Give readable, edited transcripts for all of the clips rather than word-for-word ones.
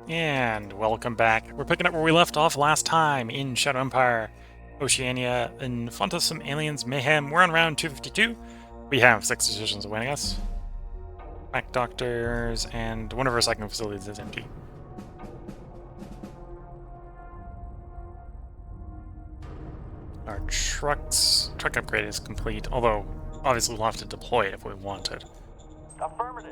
And welcome back. We're picking up where we left off last time in Shadow Empire, Oceania, in Fontus, some aliens, Mayhem. We're on round 252. We have 6 decisions awaiting us. Back doctors, and one of our cycling facilities is empty. Our truck upgrade is complete, although obviously we'll have to deploy it if we want it. Affirmative.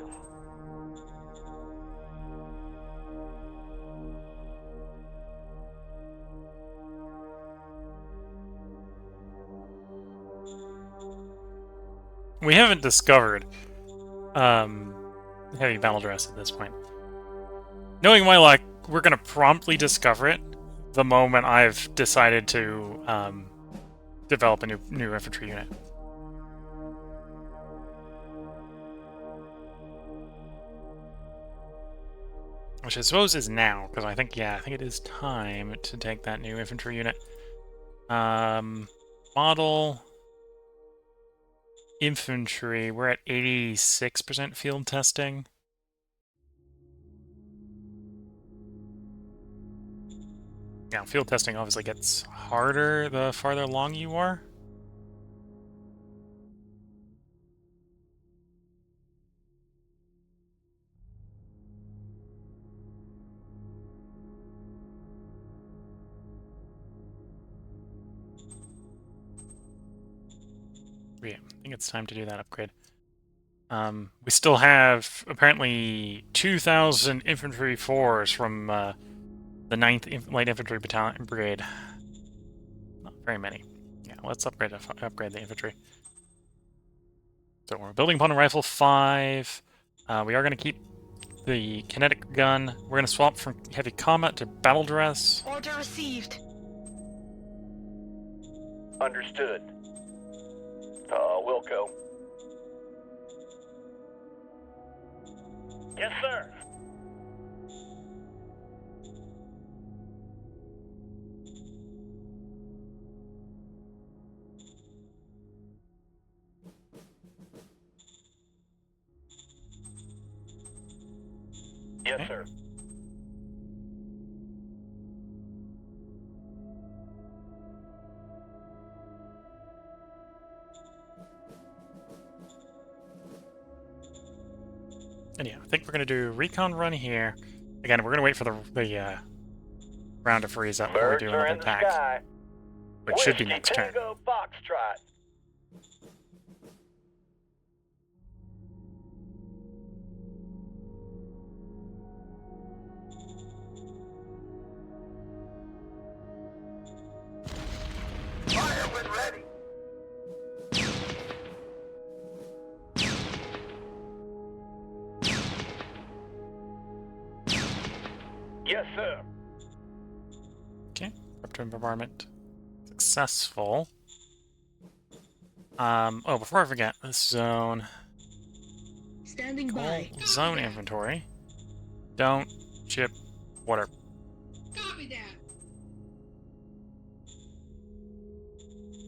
We haven't discovered heavy battle dress at this point. Knowing my luck, we're going to promptly discover it the moment I've decided to develop a new infantry unit. Which I suppose is now, because I think it is time to take that new infantry unit. Model infantry, we're at 86% field testing. Yeah, field testing obviously gets harder the farther along you are. Yeah, I think it's time to do that upgrade. We still have, apparently, 2,000 infantry 4s from the 9th Light Infantry Brigade. Not very many. Yeah, let's upgrade the infantry. So we're building upon a rifle 5. We are going to keep the kinetic gun. We're going to swap from heavy combat to battle dress. Order received. Understood. Wilco. Yes, sir. Yes, Okay. sir. And yeah, I think we're going to do recon run here. Again, we're going to wait for the round to freeze up before we do another attack. Which should be next turn. Tango Foxtrot. Fire when ready. Yes, sir. Okay, Rupture bombardment successful. Oh, before I forget, this zone. Standing by. Zone inventory. Don't ship water. Copy that.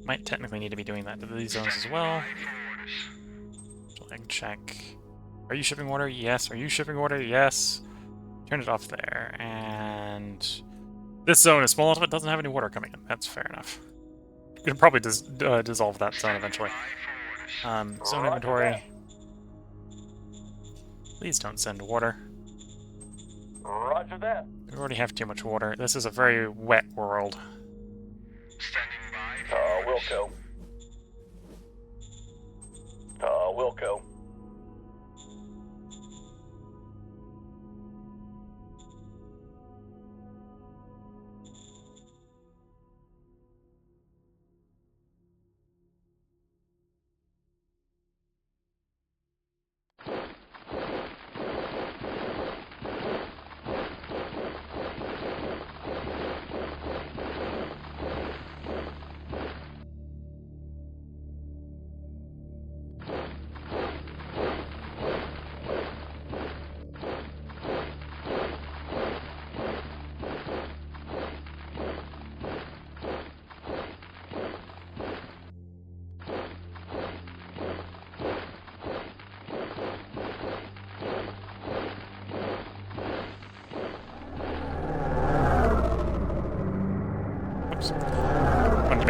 Might technically need to be doing that to these zones as well. So I can check. Are you shipping water? Yes. Are you shipping water? Yes. Turn it off there. And this zone is small enough it doesn't have any water coming in. That's fair enough. You can probably dissolve that zone eventually. Zone inventory. Please don't send water. Roger that. We already have too much water. This is a very wet world. Standing by. Wilco. Wilco.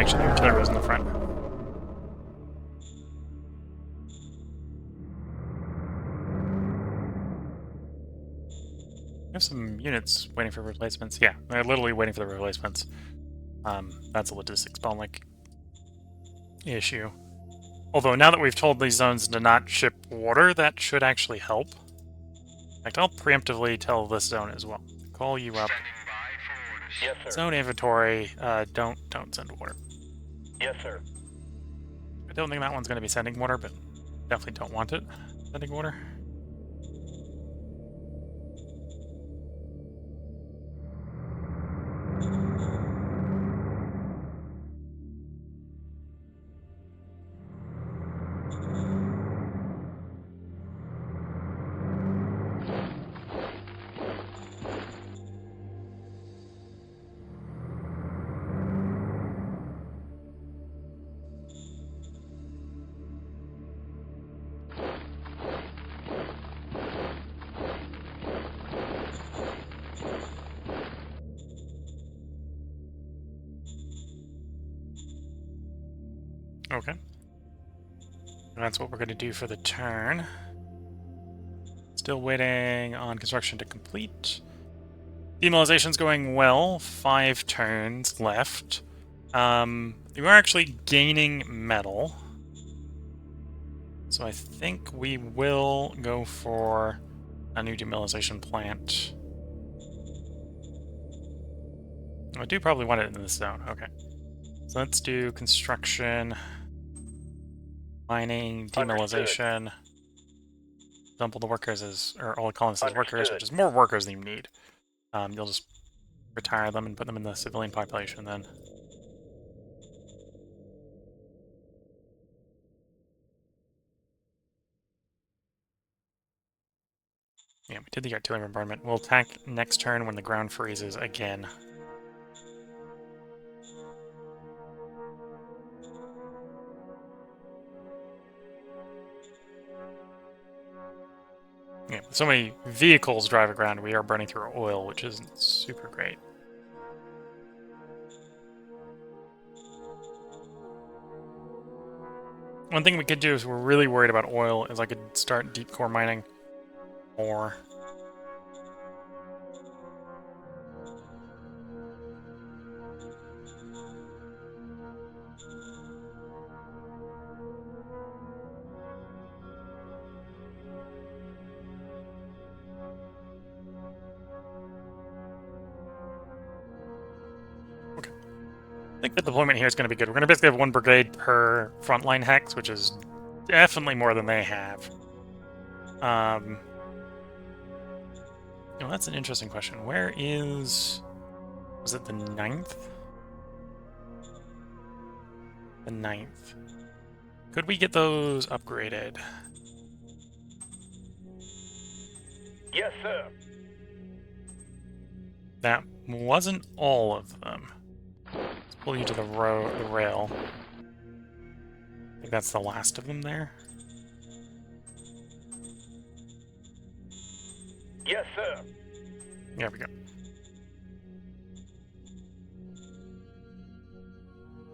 make sure the artillery was in the front. We have some units waiting for replacements. Yeah, they're literally waiting for the replacements. That's a logistics bottleneck issue. Although now that we've told these zones to not ship water, that should actually help. In fact, I'll preemptively tell this zone as well. Call you up. Yes, sir. Zone inventory. Don't send water. Yes, sir. I don't think that one's going to be sending water, but definitely don't want it sending water. Okay. And that's what we're going to do for the turn. Still waiting on construction to complete. Demolization's going well. 5 turns left. We are actually gaining metal. So I think we will go for a new demilitarization plant. I do probably want it in this zone. Okay. So let's do construction, mining, demilitarization. Dump all the workers as, or all colonists as workers, which is more workers than you need. You'll just retire them and put them in the civilian population then. Yeah, we did the artillery bombardment. We'll attack next turn when the ground freezes again. Yeah, with so many vehicles drive around, we are burning through our oil, which isn't super great. One thing we could do if we're really worried about oil is I could start deep core mining more. I think the deployment here is going to be good. We're going to basically have 1 brigade per frontline hex, which is definitely more than they have. Well, that's an interesting question. Where is... Was it the 9th? The 9th. Could we get those upgraded? Yes, sir. That wasn't all of them. Let's pull you to the rail. I think that's the last of them there. Yes, sir. There we go.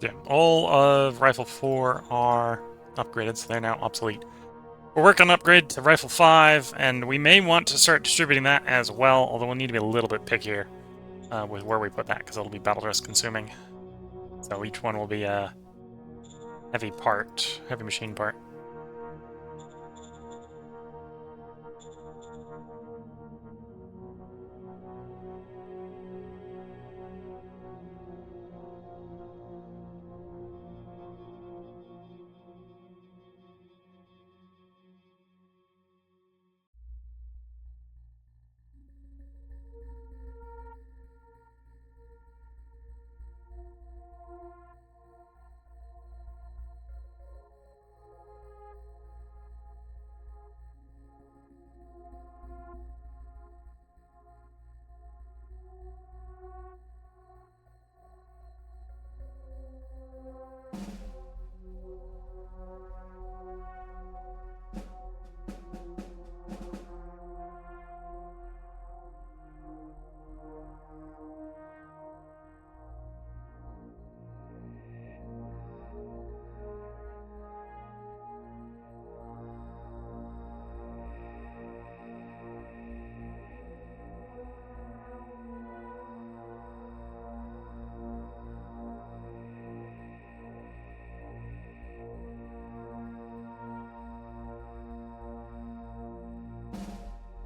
Yeah, all of Rifle 4 are upgraded, so they're now obsolete. We're working on upgrade to Rifle 5, and we may want to start distributing that as well, although we'll need to be a little bit pickier with where we put that, because it'll be battle dress consuming. So each one will be a heavy machine part.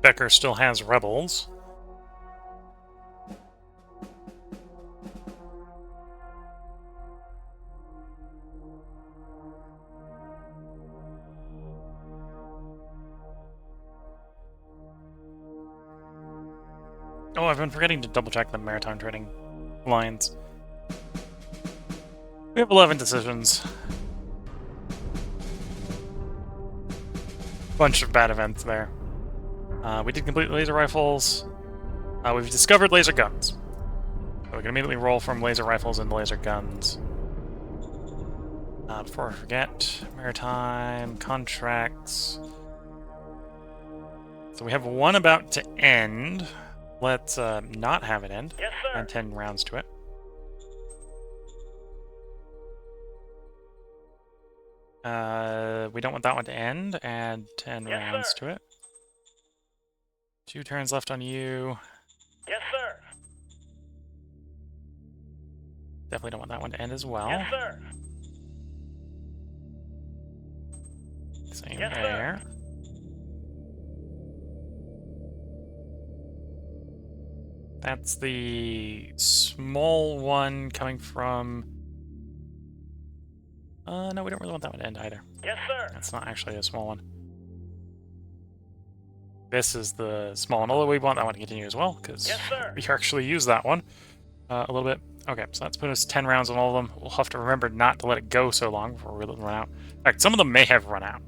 Becker still has rebels. Oh, I've been forgetting to double-check the maritime trading lines. We have 11 decisions. Bunch of bad events there. We did complete laser rifles. We've discovered laser guns. So we can immediately roll from laser rifles into laser guns. Before I forget, maritime contracts. So we have one about to end. Let's not have it end. Yes, sir. Add 10 rounds to it. We don't want that one to end. Add 10 Yes, rounds sir. to it. 2 turns left on you. Yes, sir. Definitely don't want that one to end as well. Yes, sir. Same Yes, sir. there. That's the small one coming from... no, we don't really want that one to end either. Yes, sir. That's not actually a small one. This is the small one, although we want that one to continue as well, because Yes, sir. we actually use that one a little bit. Okay, so that's put us 10 rounds on all of them. We'll have to remember not to let it go so long before we run out. In fact, some of them may have run out.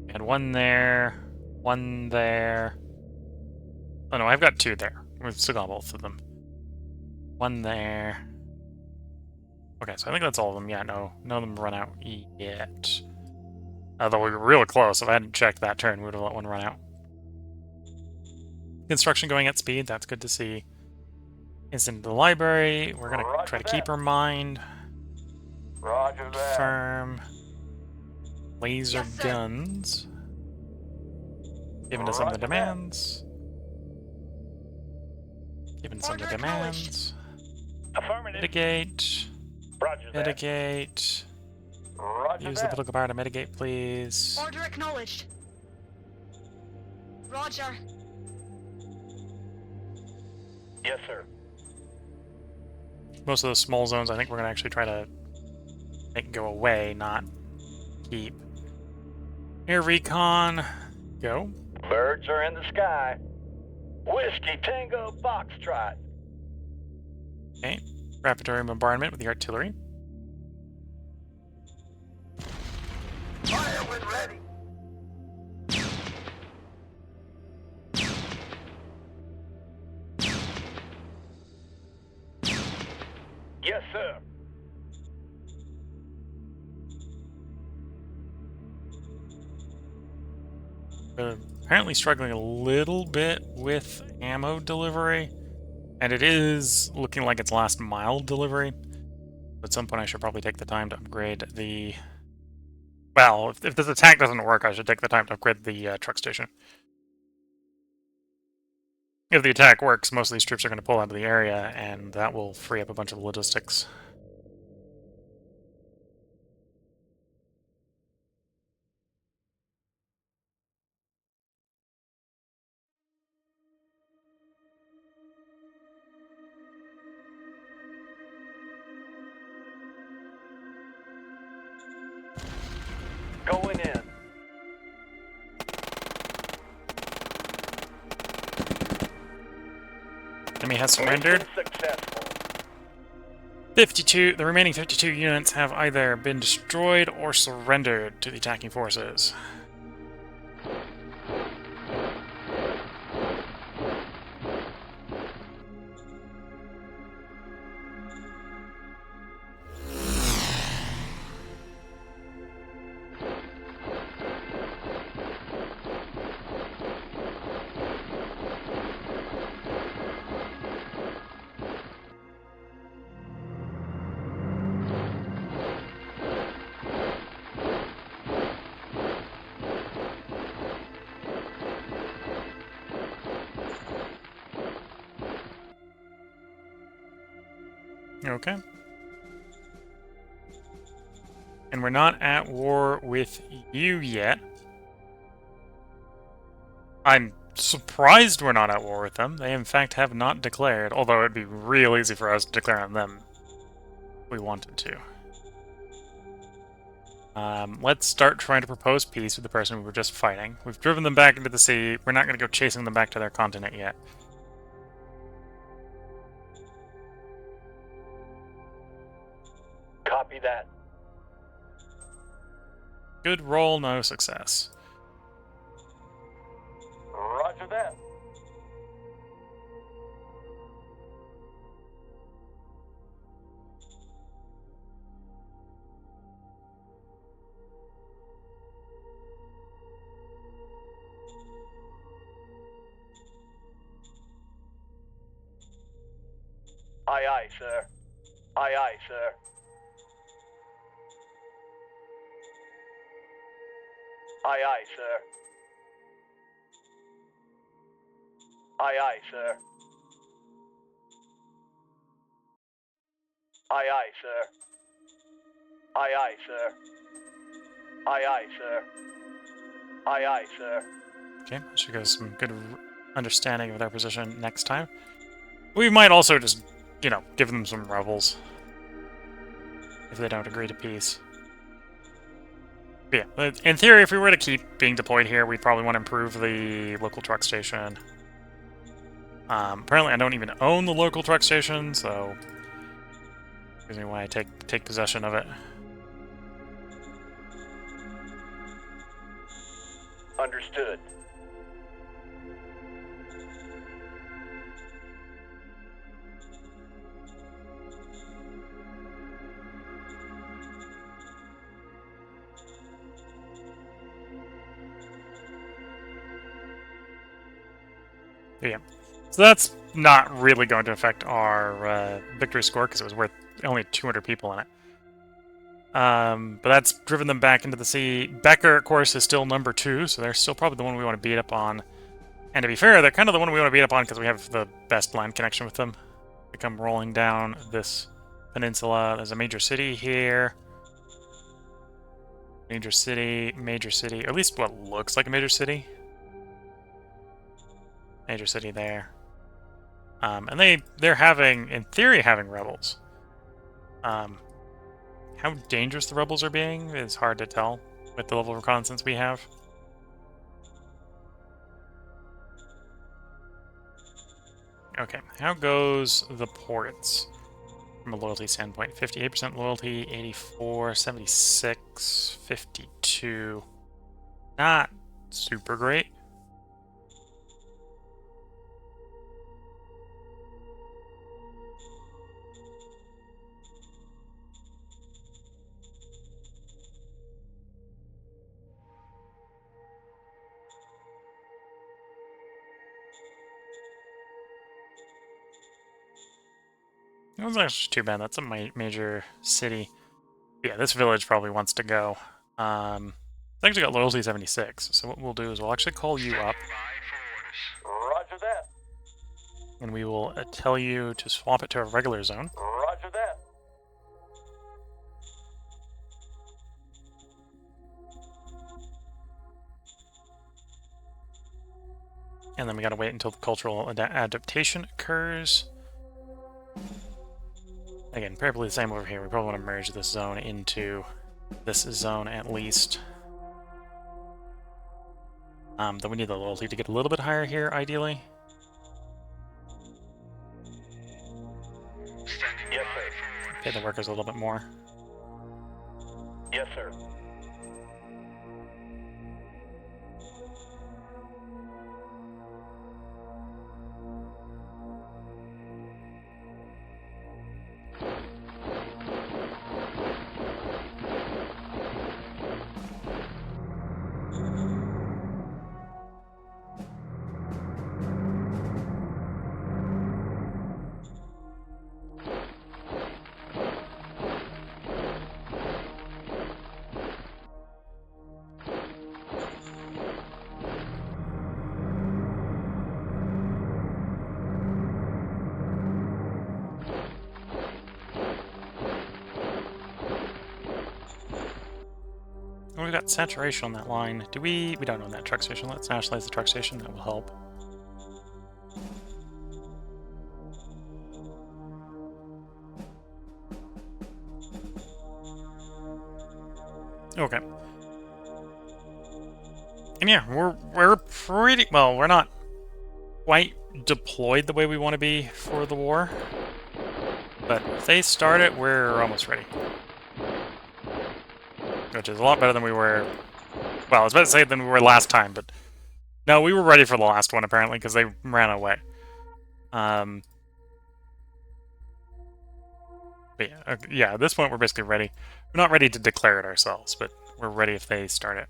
We had one there, one there. Oh no, I've got 2 there. We've still got both of them. One there. Okay, so I think that's all of them. Yeah, no, none of them run out yet. Although we were real close. If I hadn't checked that turn, we would have let one run out. Construction going at speed. That's good to see. Instant to the library. We're going to try to keep her mind. Roger that. Confirm. Laser Yes, sir. guns. Given to some of the Roger that. demands. Given some of the Order acknowledged. demands. Affirmative. Mitigate. Roger that. Mitigate. Roger Use the that. political power to mitigate, please. Order acknowledged. Roger. Yes, sir. Most of those small zones, I think we're going to actually try to make go away, not keep. Air recon. Go. Birds are in the sky. Whiskey Tango Foxtrot. Okay. Rapid area bombardment with the artillery. Fire when ready. Yes, sir. We're apparently struggling a little bit with ammo delivery, and it is looking like it's last mile delivery. At some point I should probably take the time to upgrade the... Well, if this attack doesn't work, I should take the time to upgrade the truck station. If the attack works, most of these troops are going to pull out of the area, and that will free up a bunch of logistics. Going in. Enemy has surrendered. Mission successful. 52. The remaining 52 units have either been destroyed or surrendered to the attacking forces. Okay. And we're not at war with you yet. I'm surprised we're not at war with them. They, in fact, have not declared, although it'd be real easy for us to declare on them if we wanted to. Let's start trying to propose peace with the person we were just fighting. We've driven them back into the sea. We're not going to go chasing them back to their continent yet. Copy that. Good roll, no success. Roger that. Aye, aye, sir. Aye, aye, sir. Aye, aye, sir. Aye, aye, sir. Aye, aye, sir. Aye, aye, sir. Aye, aye, sir. Aye, aye, sir. Okay, should give us some good understanding of their position next time. We might also just, you know, give them some rebels if they don't agree to peace. But yeah, in theory, if we were to keep being deployed here, we'd probably want to improve the local truck station. Apparently, I don't even own the local truck station, so gives me why I take possession of it. Understood. Yeah. So that's not really going to affect our victory score, because it was worth only 200 people in it. But that's driven them back into the sea. Becker, of course, is still number 2, so they're still probably the one we want to beat up on. And to be fair, they're kind of the one we want to beat up on because we have the best land connection with them. They come rolling down this peninsula. There's a major city here. Major city, or at least what looks like a major city. Major city there. And they're having, in theory, having rebels. How dangerous the rebels are being is hard to tell with the level of reconnaissance we have. Okay, how goes the ports from a loyalty standpoint? 58% loyalty, 84, 76, 52. Not super great. That was actually too bad. That's a major city. Yeah, this village probably wants to go. It's actually got loyalty 76. So what we'll do is we'll actually call you up. Roger that. And we will tell you to swap it to a regular zone. Roger that. And then we gotta wait until the cultural adaptation occurs. Again, probably the same over here. We probably want to merge this zone into this zone at least. Then we need the loyalty to get a little bit higher here, ideally. Yes, sir. Pay the workers a little bit more. Yes, sir. got saturation on that line. Do we? We don't own that truck station. Let's nationalize the truck station. That will help. Okay. And yeah, we're pretty well. We're not quite deployed the way we want to be for the war, but if they start it, we're almost ready. Which is a lot better than we were. Well, I was about to say than we were last time, but no, we were ready for the last one apparently because they ran away. But yeah, at this point we're basically ready. We're not ready to declare it ourselves, but we're ready if they start it.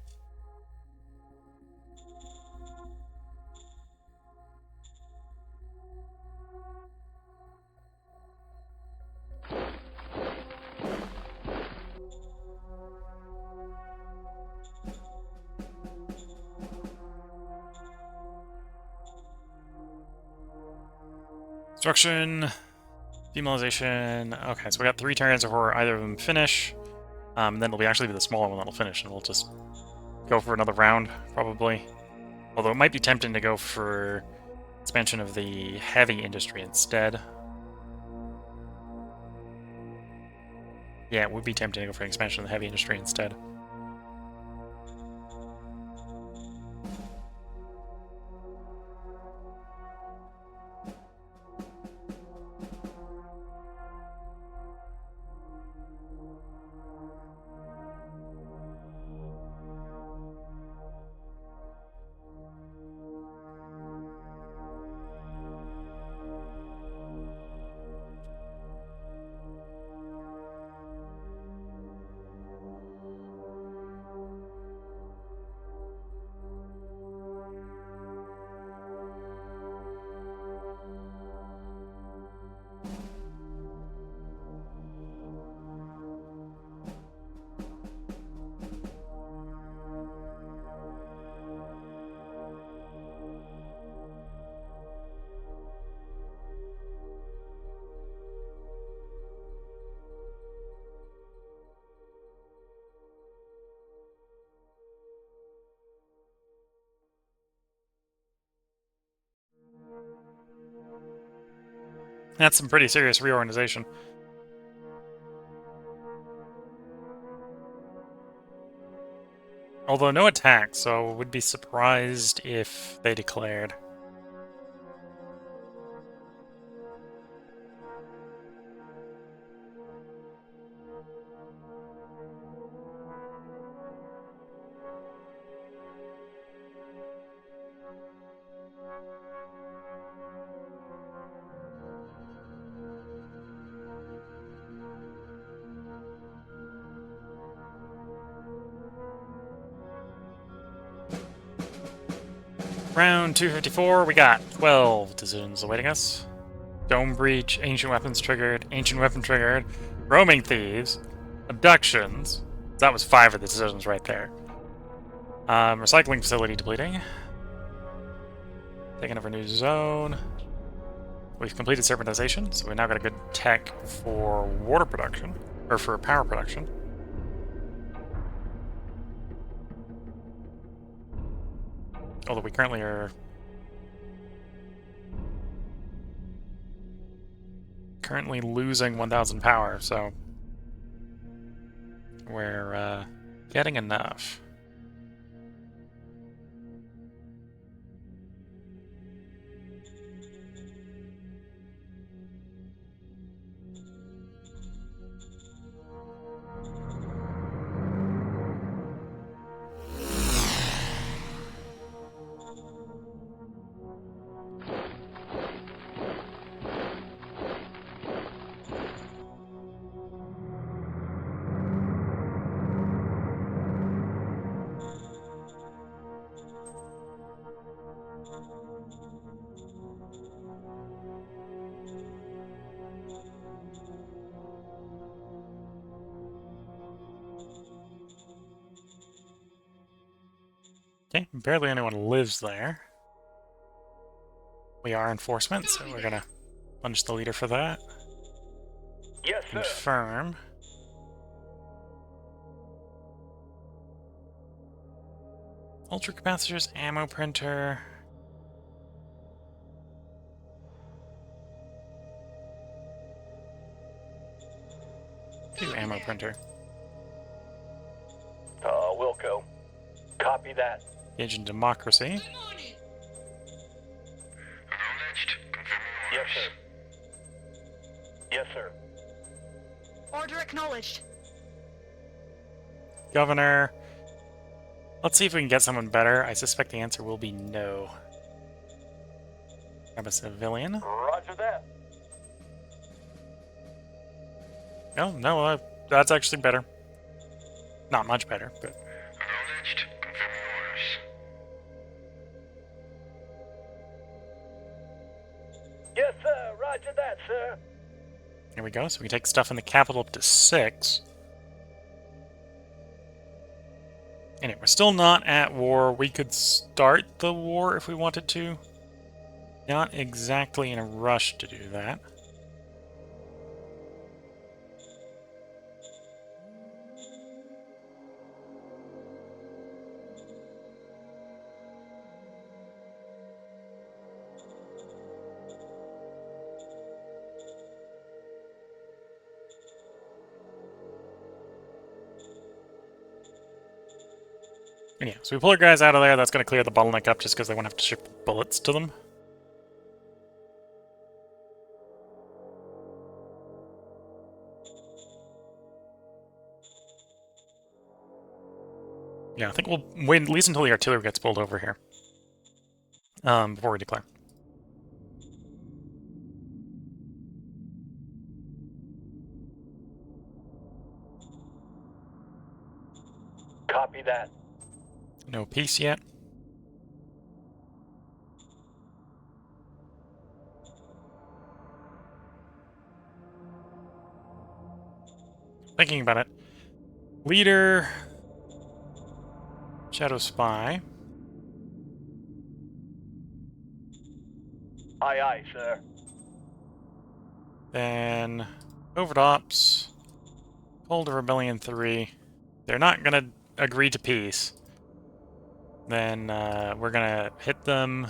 Construction, demoralization. Okay, so we got 3 turns before either of them finish. Then it'll be actually the smaller one that'll finish, and we'll just go for another round, probably. Although it might be tempting to go for expansion of the heavy industry instead. Yeah, it would be tempting to go for an expansion of the heavy industry instead. That's some pretty serious reorganization. Although no attack, so would be surprised if they declared. Round 254, we got 12 decisions awaiting us. Dome breach, ancient weapons triggered, ancient weapon triggered, roaming thieves, abductions. That was 5 of the decisions right there. Recycling facility depleting. Taking over new zone. We've completed serpentization, so we now got a good tech for water production, or for power production. Although we currently are losing 1,000 power, so we're getting enough. Okay, barely anyone lives there. We are enforcement, so we're gonna punish the leader for that. Yes, sir. Confirm. Ultra capacitors, ammo printer. Do ammo printer. Wilco. Copy that. Engage in democracy. I'm on it. Acknowledged. Confirming Yes, orders. sir. Yes, sir. Order acknowledged. Governor. Let's see if we can get someone better. I suspect the answer will be no. Grab a civilian. Roger that. No, that's actually better. Not much better, but Acknowledged. Confirming orders. Yes, sir. Roger that, sir. here we go. So we can take stuff in the capital up to 6. Anyway, we're still not at war. We could start the war if we wanted to. Not exactly in a rush to do that. And yeah, so we pull our guys out of there. That's going to clear the bottleneck up just because they won't have to ship bullets to them. Yeah, I think we'll wait at least until the artillery gets pulled over here. Before we declare. Copy that. No peace yet. Thinking about it. Leader. Shadow Spy. Aye, aye, sir. Then Covert Ops. Cold Rebellion 3. They're not going to agree to peace. Then we're going to hit them.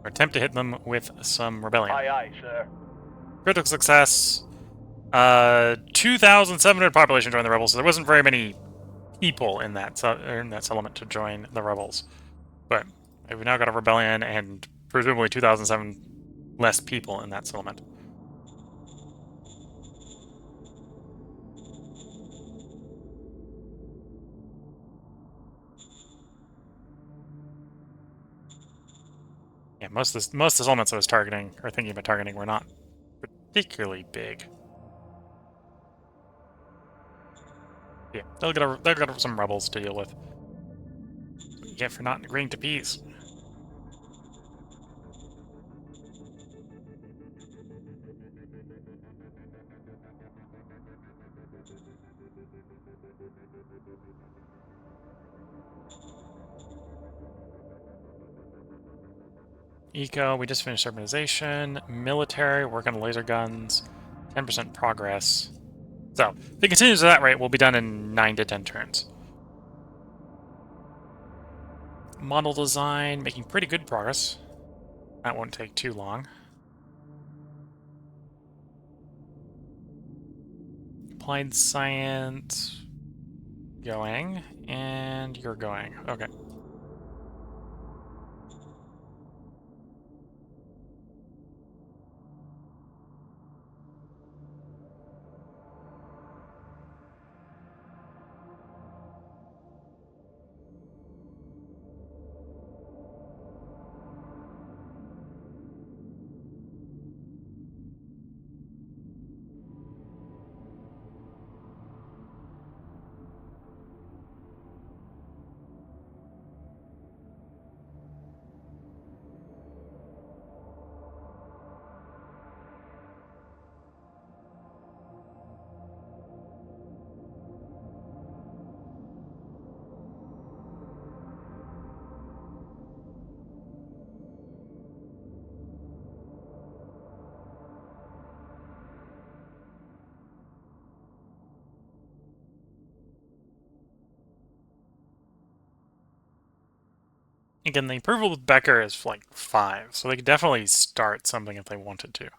Or attempt to hit them with some rebellion. Aye, aye, sir. Critical success. 2,700 population joined the rebels, so there wasn't very many people in that settlement to join the rebels. But we've now got a rebellion and presumably 2,007 less people in that settlement. Yeah, most of the settlements I was targeting or thinking about targeting were not particularly big. Yeah, they'll get some rebels to deal with. What you get for not agreeing to peace. Eco, we just finished urbanization. Military, work on laser guns. 10% progress. So, if it continues at that rate, we'll be done in 9 to 10 turns. Model design, making pretty good progress. That won't take too long. Applied science... going. And you're going. Okay. Again, the approval with Becker is like 5, so they could definitely start something if they wanted to.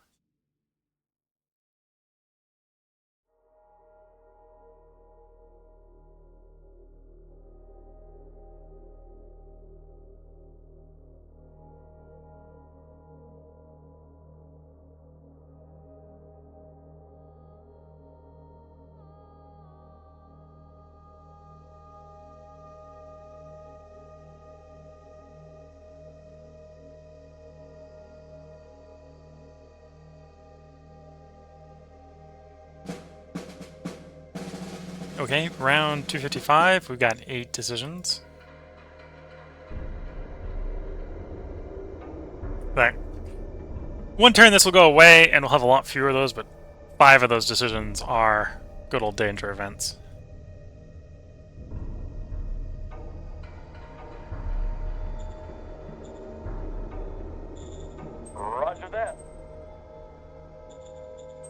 Okay, round 255, we've got 8 decisions. Right. One turn this will go away, and we'll have a lot fewer of those, but 5 of those decisions are good old danger events. Roger that.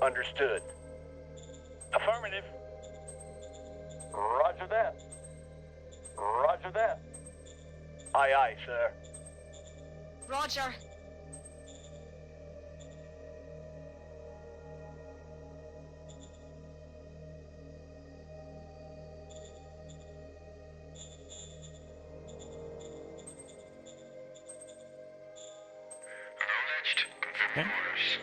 Understood. Affirmative. Roger that. Roger that. Aye, aye, sir. Roger. Acknowledged. Confirming Okay. orders.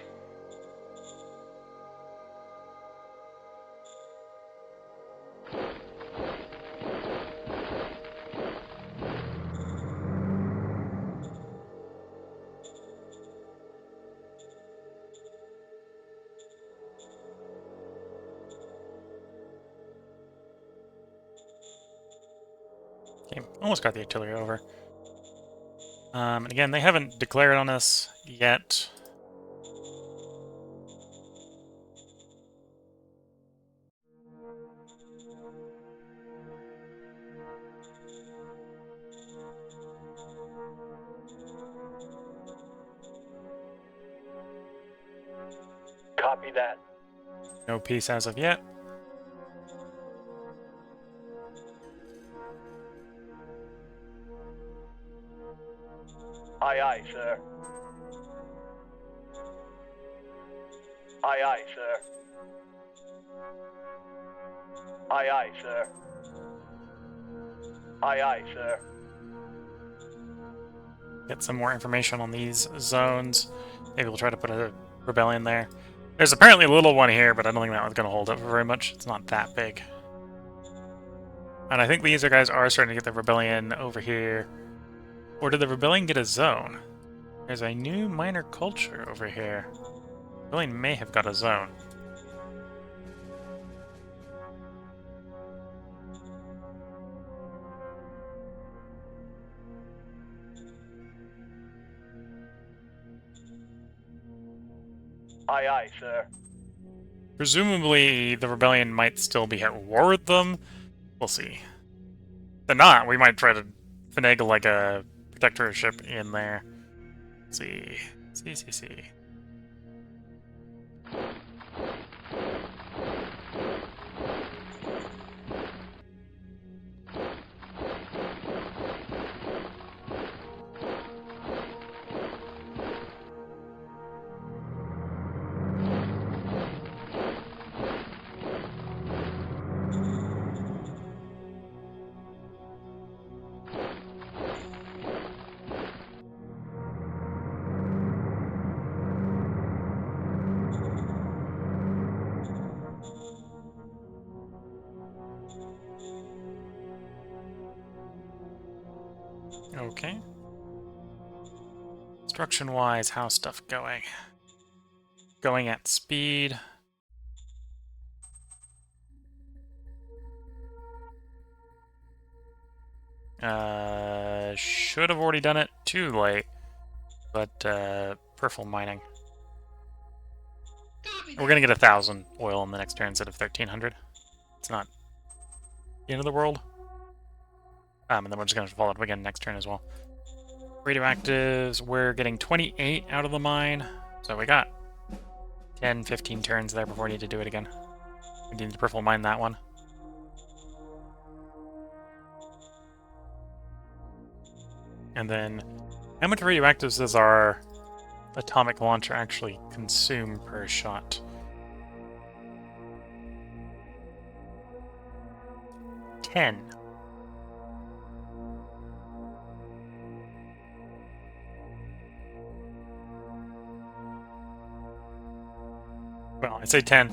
Okay, almost got the artillery over. And again, they haven't declared on us yet. Copy that. No peace as of yet. Aye, aye, sir. Aye, aye, sir. Aye, aye, sir. Aye, aye, sir. Get some more information on these zones. Maybe we'll try to put a rebellion there. There's apparently a little one here, but I don't think that one's going to hold up for very much. It's not that big. And I think these guys are starting to get the rebellion over here. Or did the rebellion get a zone? There's a new minor culture over here. Rebellion may have got a zone. Aye, aye, sir. Presumably, the rebellion might still be at war with them. We'll see. If they're not, we might try to finagle like a protectorship in there. Let's see. See. Okay. Construction-wise, how's stuff going? Going at speed. Should have already done it. Too late. But, peripheral mining. We're gonna get 1,000 oil in the next turn instead of 1,300. It's not the end of the world. And then we're just gonna follow it up again next turn as well. Radioactives, we're getting 28 out of the mine. So we got 10, 15 turns there before we need to do it again. We need to peripheral mine that one. And then, how much radioactives does our atomic launcher actually consume per shot? 10. Well, I say 10.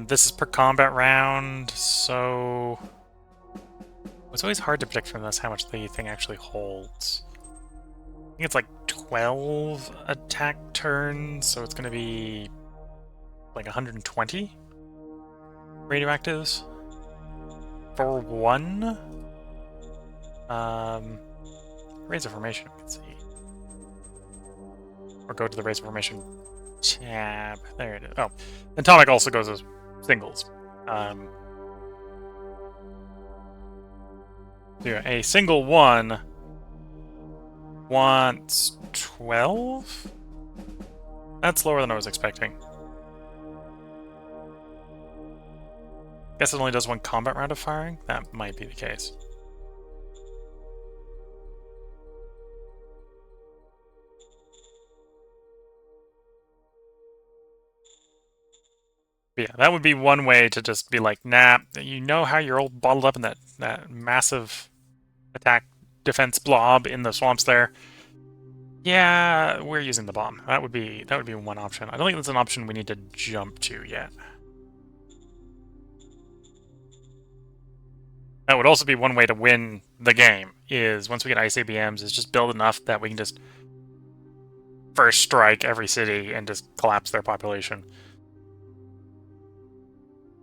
This is per combat round, so... It's always hard to predict from this how much the thing actually holds. I think it's like 12 attack turns, so it's going to be like 120 radioactives for one. Razor formation, we can see. Or go to the razor formation tab. There it is. Oh, atomic also goes as singles. So yeah, a single one wants 12? That's lower than I was expecting. Guess it only does one combat round of firing? That might be the case. But yeah, that would be one way to just be like, nah, you know how you're all bottled up in that massive attack defense blob in the swamps there? Yeah, we're using the bomb. That would be one option. I don't think that's an option we need to jump to yet. That would also be one way to win the game, is once we get ice ABMs, is just build enough that we can just first strike every city and just collapse their population.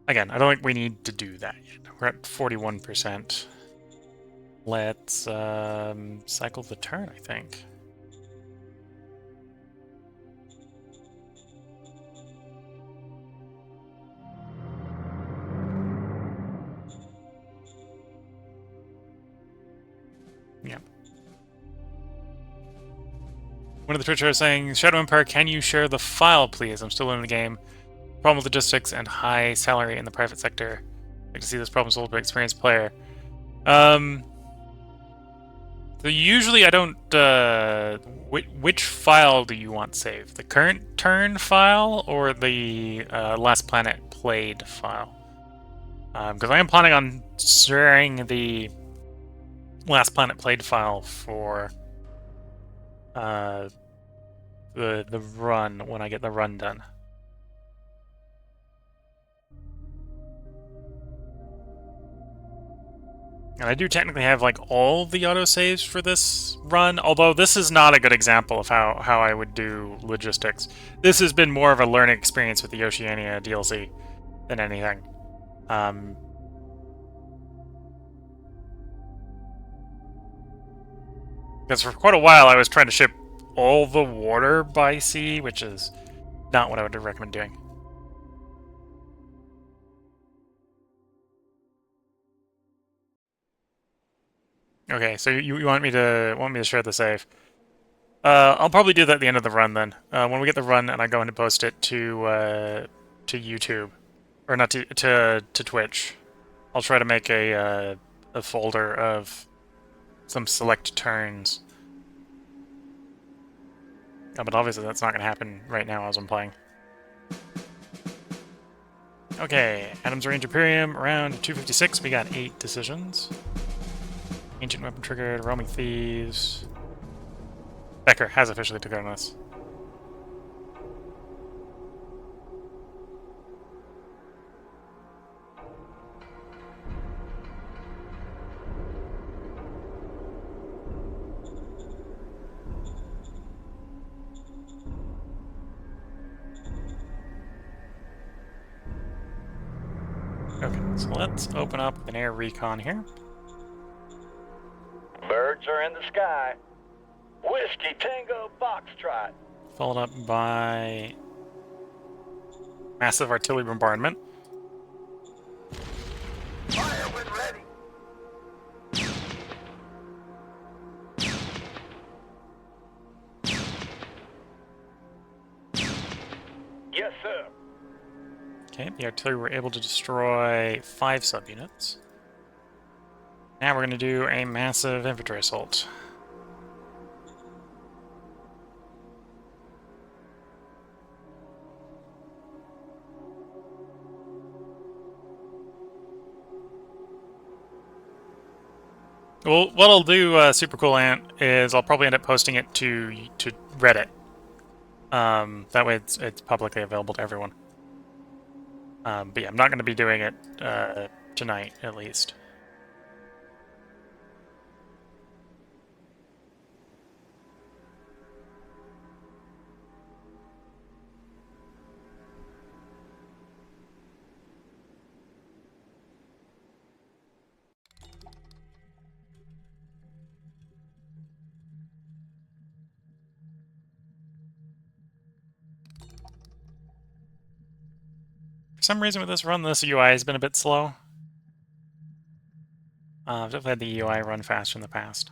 Again, I don't think we need to do that yet. We're at 41%. Let's cycle the turn, I think. Yeah. One of the Twitchers saying, Shadow Empire, can you share the file, please? I'm still in the game. Problem with logistics and high salary in the private sector. I'd like to see this problem solved by experienced player. So usually I don't... which file do you want saved? The current turn file or the last planet played file? Because I am planning on sharing the last planet played file for the run when I get the run done. And I do technically have like all the autosaves for this run, although this is not a good example of how I would do logistics. This has been more of a learning experience with the Oceania DLC than anything. Because for quite a while I was trying to ship all the water by sea, which is not what I would recommend doing. Okay, so you want me to share the save? I'll probably do that at the end of the run then. When we get the run and I go in to post it to YouTube, or not to Twitch, I'll try to make a folder of some select turns. But obviously that's not going to happen right now as I'm playing. Okay, Adams Range Imperium, round 256, we got 8 decisions. Ancient Weapon triggered, Roaming Thieves. Becker has officially took on us. Okay, so let's open up with an air recon here. Birds are in the sky. Whiskey Tango Foxtrot. Followed up by massive artillery bombardment. Fire when ready. Yes, sir. Okay, the artillery were able to destroy 5 subunits. Now we're going to do a massive infantry assault. Well, what I'll do, Super Cool Ant, is I'll probably end up posting it to Reddit. That way it's publicly available to everyone. But yeah, I'm not going to be doing it tonight, at least. For some reason with this run, this UI has been a bit slow. I've definitely had the UI run faster in the past.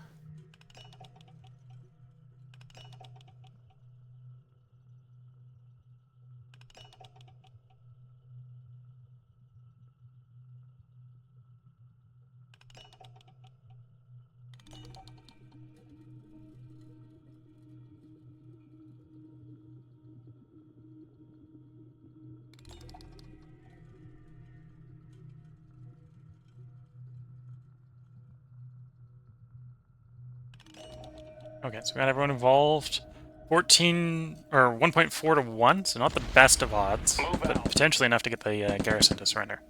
Okay, so we got everyone involved. 14 or 1.4 to 1, so not the best of odds, but potentially enough to get the garrison to surrender.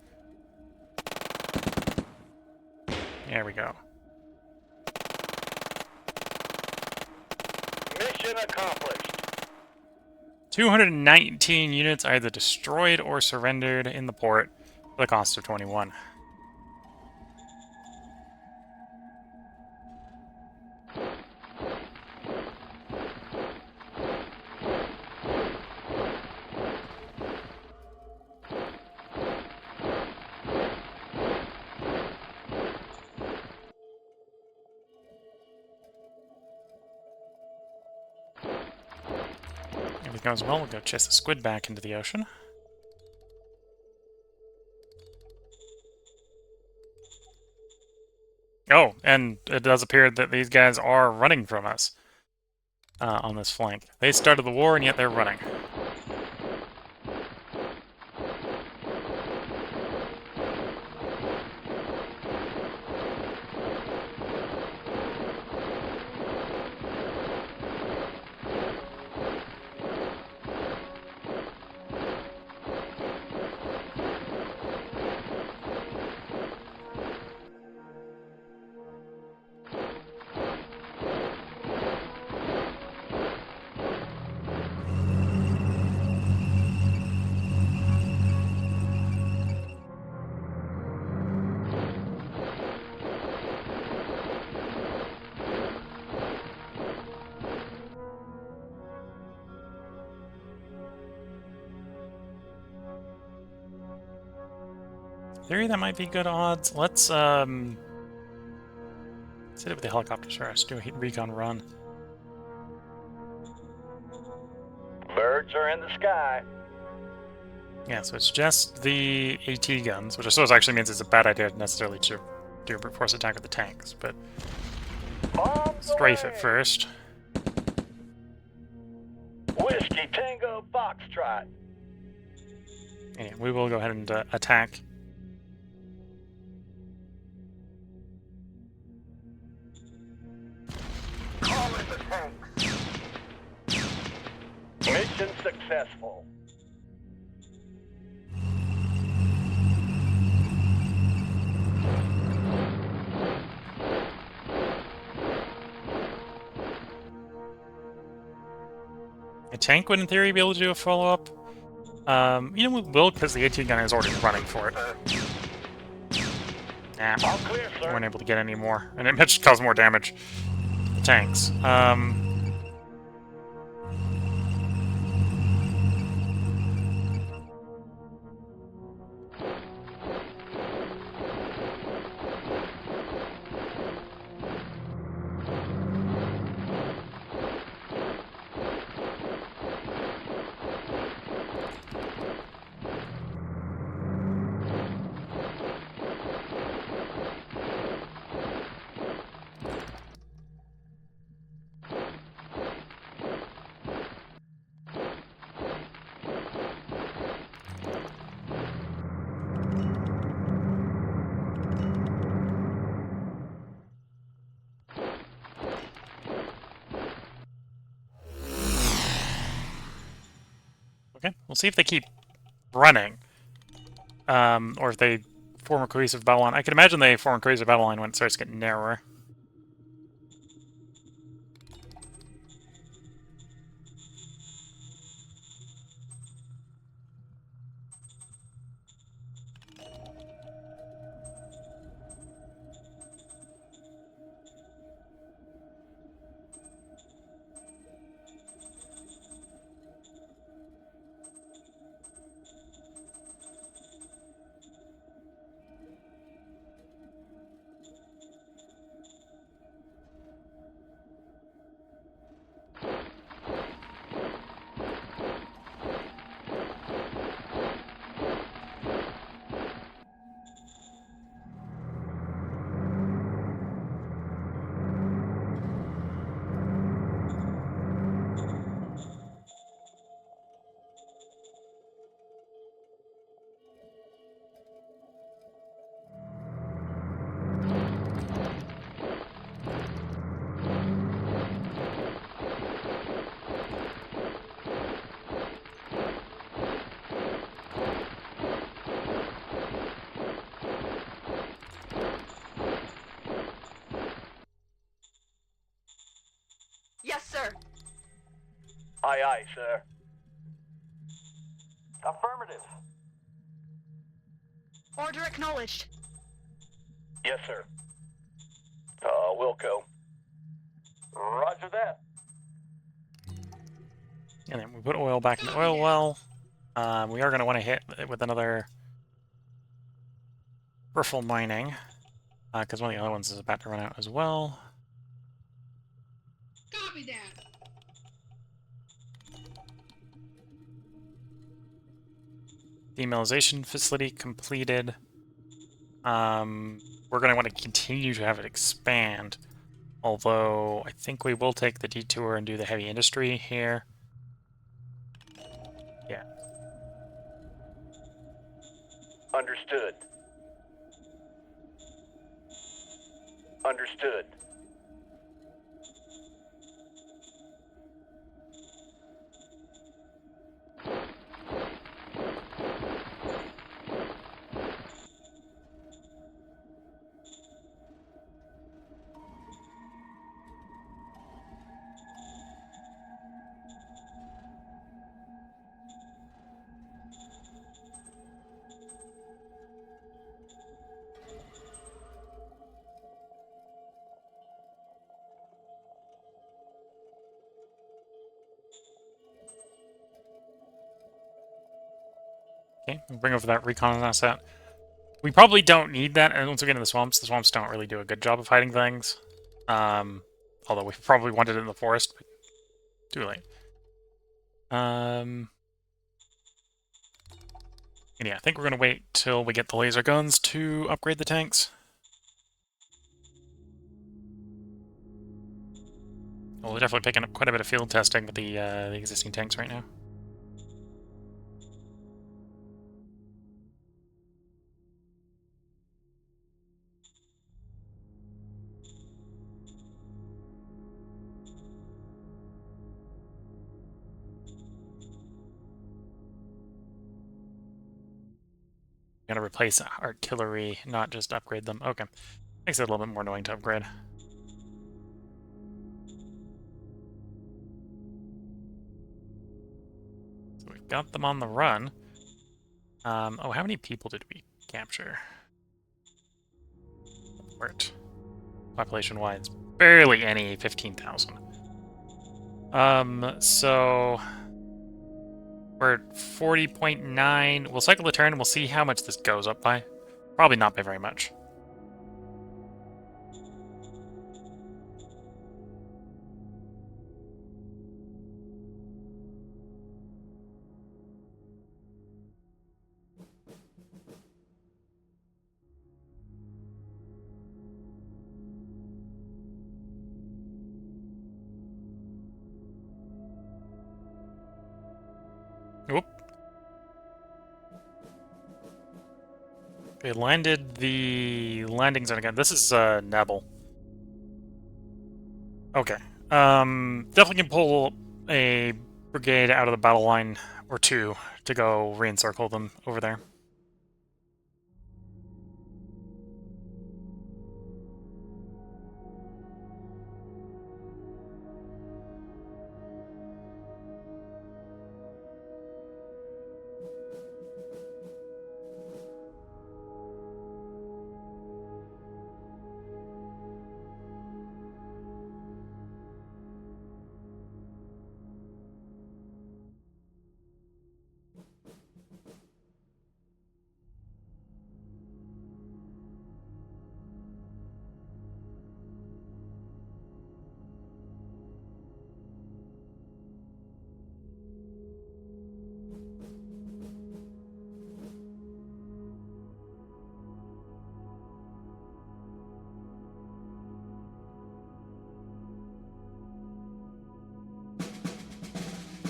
There we go. Mission accomplished. 219 units either destroyed or surrendered in the port for the cost of 21. Everything goes well, we'll go chase the squid back into the ocean. Oh, and it does appear that these guys are running from us on this flank. They started the war, and yet they're running. In theory, that might be good odds. Let's hit it with the helicopters first. Do a recon run. Birds are in the sky. Yeah, so it's just the AT guns, which I suppose actually means it's a bad idea necessarily to do a brute force attack with the tanks, but strafe it first. Whiskey Tango Foxtrot. Yeah, we will go ahead and attack. Call in the tanks. Mission successful. A tank would, in theory, be able to do a follow-up. You know, we will, because the AT gun is already running for it. Nah, All clear, we sir. weren't able to get any more, and it just caused more damage to the tanks. Okay, we'll see if they keep running. Or if they form a cohesive battle line. I can imagine they form a cohesive battle line when it starts getting narrower. Yes, sir. Aye, aye, sir. Affirmative. Order acknowledged. Yes, sir. Wilco. Roger that. And then we put oil back in the oil well. We are going to want to hit it with another peripheral mining, because one of the other ones is about to run out as well. Copy that. Demilitarization facility completed. We're going to want to continue to have it expand, although I think we will take the detour and do the heavy industry here. Yeah. Understood. Understood. Okay, we'll bring over that recon asset. We probably don't need that, and once we get in the swamps don't really do a good job of hiding things. Although we probably wanted it in the forest, but too late. And yeah, I think we're going to wait till we get the laser guns to upgrade the tanks. Well, we're definitely picking up quite a bit of field testing with the existing tanks right now. We're going to replace artillery, not just upgrade them. Okay. Makes it a little bit more annoying to upgrade. So we've got them on the run. Oh, how many people did we capture? Report. Population-wise, barely any, 15,000. So we're at 40.9. We'll cycle the turn and we'll see how much this goes up by. Probably not by very much. Oop. Okay, landed the landing zone again. This is Nebel. Okay. Definitely can pull a brigade out of the battle line, or two, to go re-encircle them over there.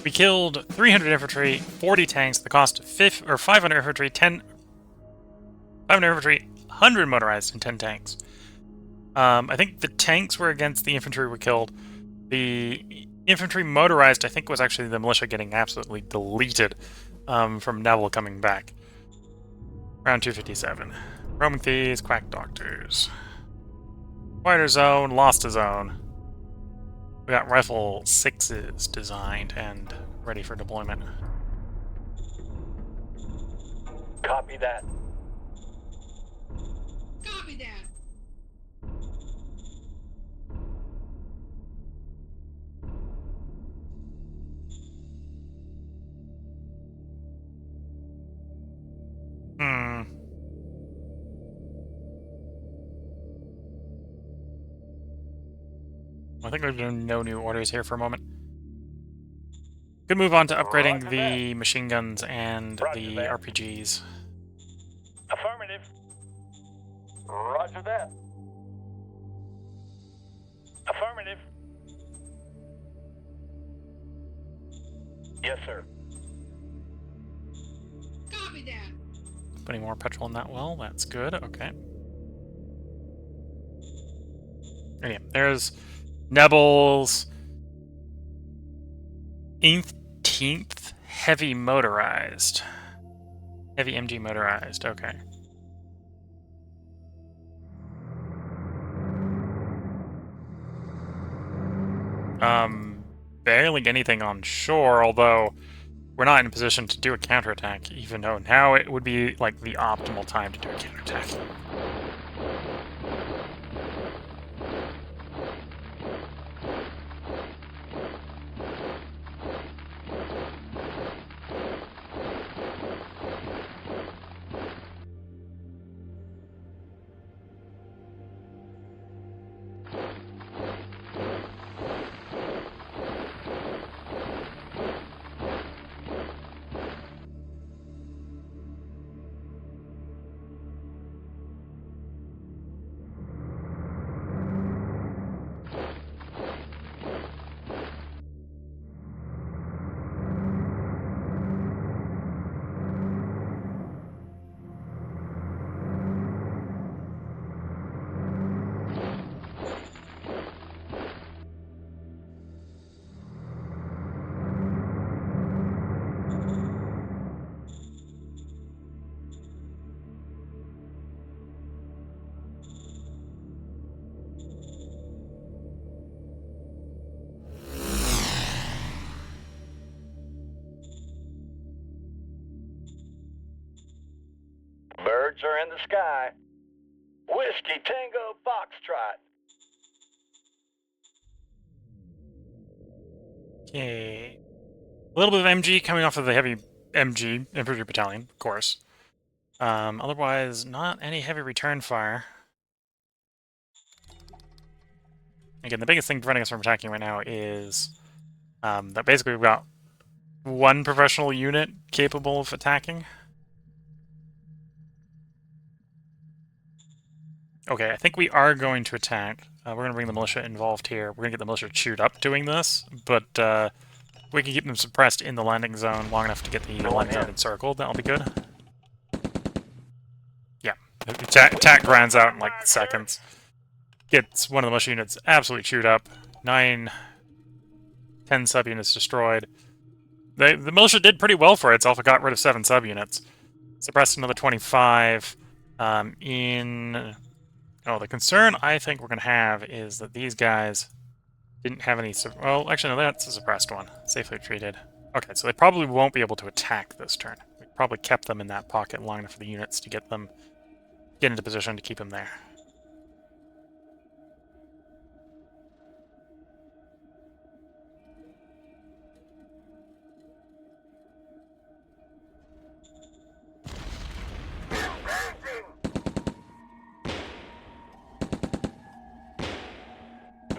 We killed 300 infantry, 40 tanks, the cost of 500 infantry, 500 infantry, 100 motorized, and 10 tanks. I think the tanks were against the infantry we killed. The infantry motorized, I think, was actually the militia getting absolutely deleted from Neville coming back. Round 257. Roaming thieves, quack doctors. Fighter zone, lost a zone. We got rifle 6s designed and ready for deployment. Copy that. Copy that. I think we're doing no new orders here for a moment. Could move on to upgrading the machine guns and the RPGs. Affirmative. Roger that. Affirmative. Yes, sir. Copy that. Putting more petrol in that well, that's good, okay. Okay, there's Nebel's 18th heavy motorized. Heavy MG motorized, okay. Barely anything on shore, although we're not in a position to do a counterattack, even though now it would be like the optimal time to do a counterattack. Birds are in the sky. Whiskey Tango Foxtrot. Okay. A little bit of MG coming off of the heavy MG infantry battalion, of course. Otherwise, not any heavy return fire. Again, the biggest thing preventing us from attacking right now is that basically we've got one professional unit capable of attacking. Okay, I think we are going to attack. We're going to bring the militia involved here. We're going to get the militia chewed up doing this, but we can keep them suppressed in the landing zone long enough to get the landing zone encircled. That'll be good. Yeah, the attack grinds out in like seconds. Gets one of the militia units absolutely chewed up. 9, 10 subunits destroyed. The militia did pretty well for itself. It got rid of 7 subunits. Suppressed another 25. The concern I think we're going to have is that these guys didn't have any... Well, actually, no, that's a suppressed one. Safely treated. Okay, so they probably won't be able to attack this turn. We probably kept them in that pocket long enough for the units to get into position to keep them there.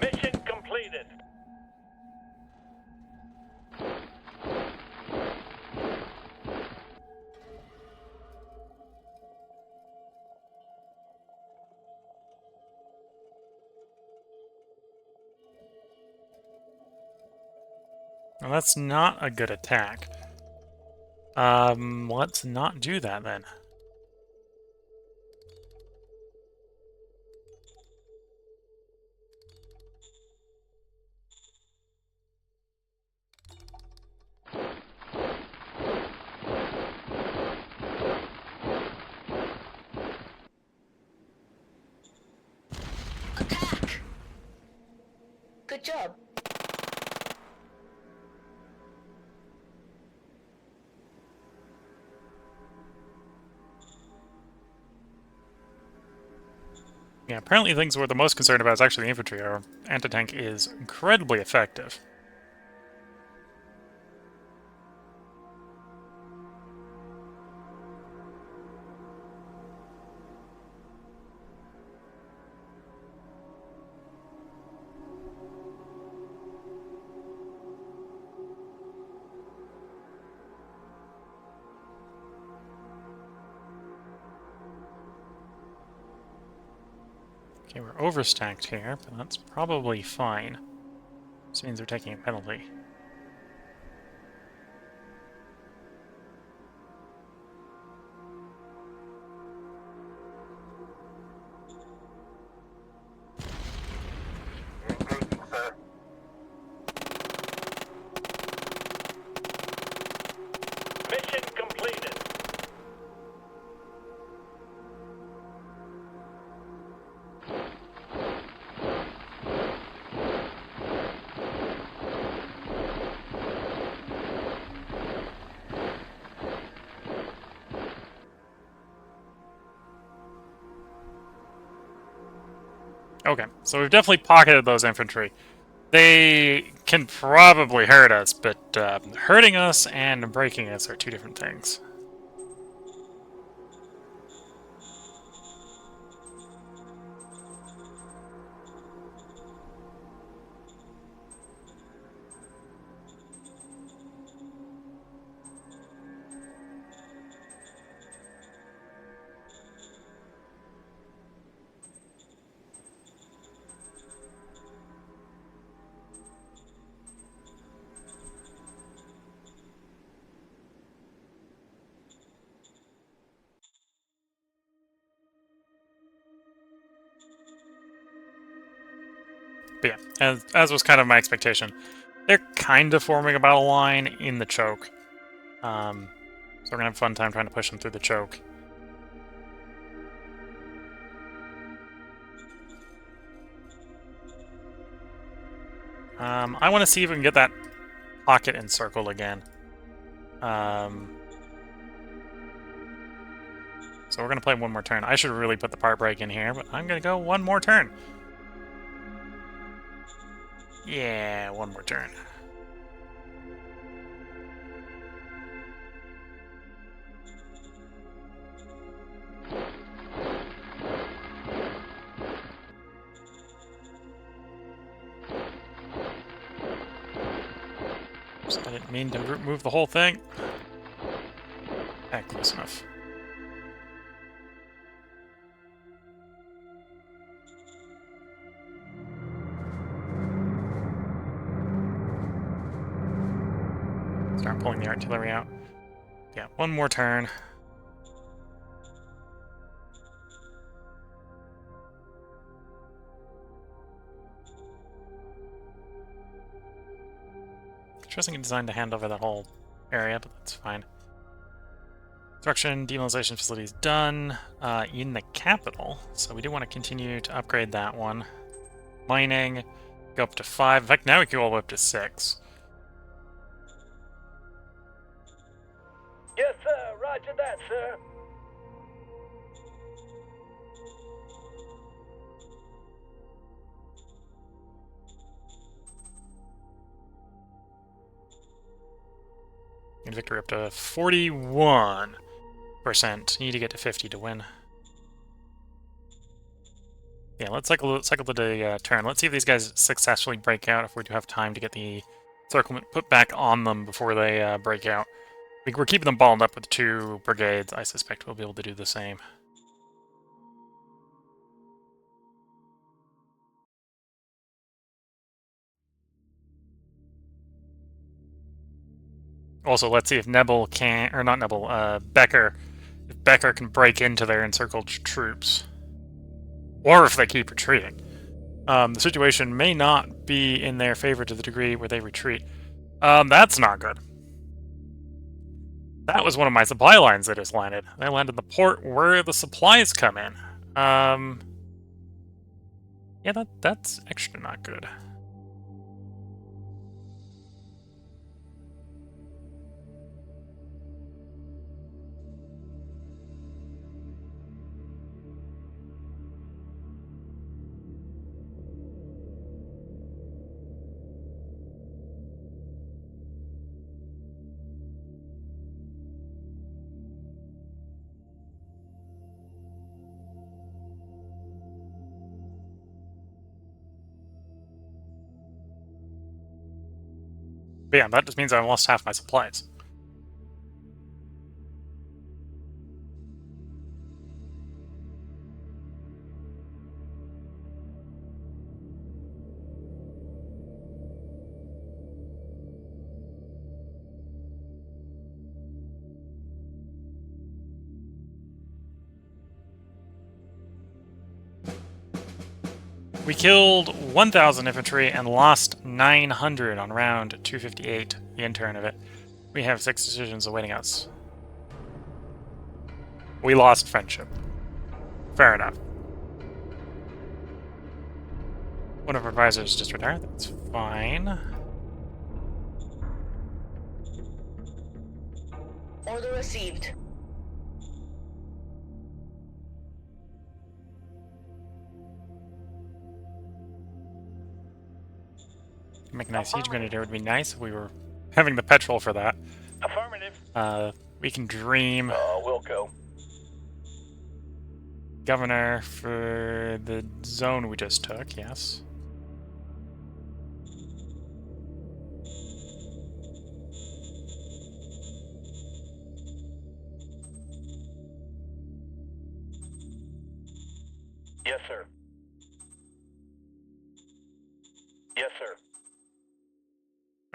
Mission completed. Well, that's not a good attack. Let's not do that then. Attack! Good job. Yeah, apparently things we're the most concerned about is actually the infantry. Our anti-tank is incredibly effective. Okay, we're overstacked here, but that's probably fine. This means we're taking a penalty. Engaging, sir. Mission completed. Okay, so we've definitely pocketed those infantry. They can probably hurt us, but hurting us and breaking us are 2 different things. But yeah, as was kind of my expectation, they're kind of forming a battle line in the choke. So we're gonna have a fun time trying to push them through the choke. I want to see if we can get that pocket encircled again. So we're gonna play one more turn. I should really put the part break in here, but I'm gonna go one more turn. Yeah, one more turn. Oops, I didn't mean to move the whole thing. Close enough. Start pulling the artillery out. Yeah, one more turn. Interesting design to hand over that whole area, but that's fine. Construction, demilitarization facility is done in the capital, so we do want to continue to upgrade that one. Mining, go up to 5. In fact, now we can go all the way up to 6. Yes, sir. Roger that, sir. And victory up to 41%. You need to get to 50 to win. Yeah, let's cycle the turn. Let's see if these guys successfully break out, if we do have time to get the circlement put back on them before they break out. We're keeping them balled up with 2 brigades. I suspect we'll be able to do the same. Also, let's see if Nebel can, or not Nebel, Becker, if Becker can break into their encircled troops. Or if they keep retreating. The situation may not be in their favor to the degree where they retreat. That's not good. That was one of my supply lines that just landed. They landed in the port where the supplies come in. Yeah, that's extra not good. But yeah, that just means I lost half my supplies. We killed 1,000 infantry and lost 900 on round 258, the intern of it. We have 6 decisions awaiting us. We lost friendship. Fair enough. One of our advisors just retired. That's fine. Order received. Make a nice siege grenadier would be nice if we were having the petrol for that. Affirmative. We can dream. Wilco. Governor for the zone we just took, yes. Yes, sir. Yes, sir.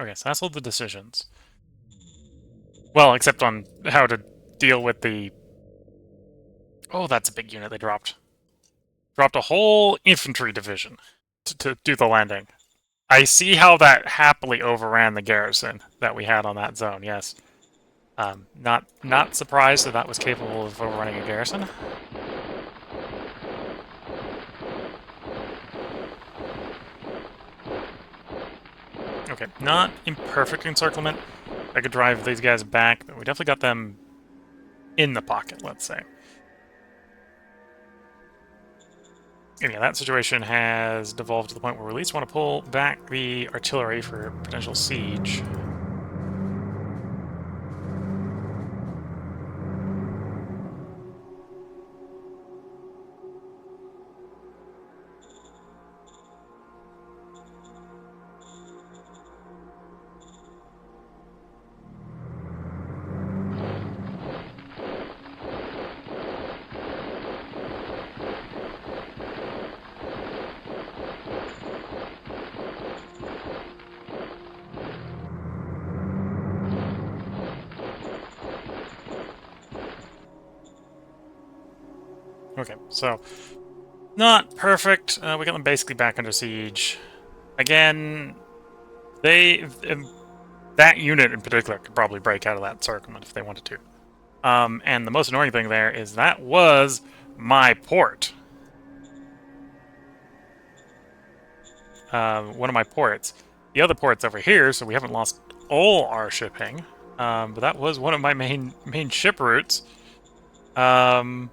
Okay, so that's all the decisions. Well, except on how to deal with the... Oh, that's a big unit they dropped. Dropped a whole infantry division to do the landing. I see how that happily overran the garrison that we had on that zone, yes. Not surprised that that was capable of overrunning a garrison. Okay, not in perfect encirclement. I could drive these guys back, but we definitely got them in the pocket, let's say. And yeah, that situation has devolved to the point where we at least want to pull back the artillery for potential siege. Okay, so not perfect. We got them basically back under siege. Again, they that unit in particular could probably break out of that encirclement if they wanted to. And the most annoying thing there is that was my port. One of my ports. The other port's over here, so we haven't lost all our shipping. But that was one of my main ship routes. And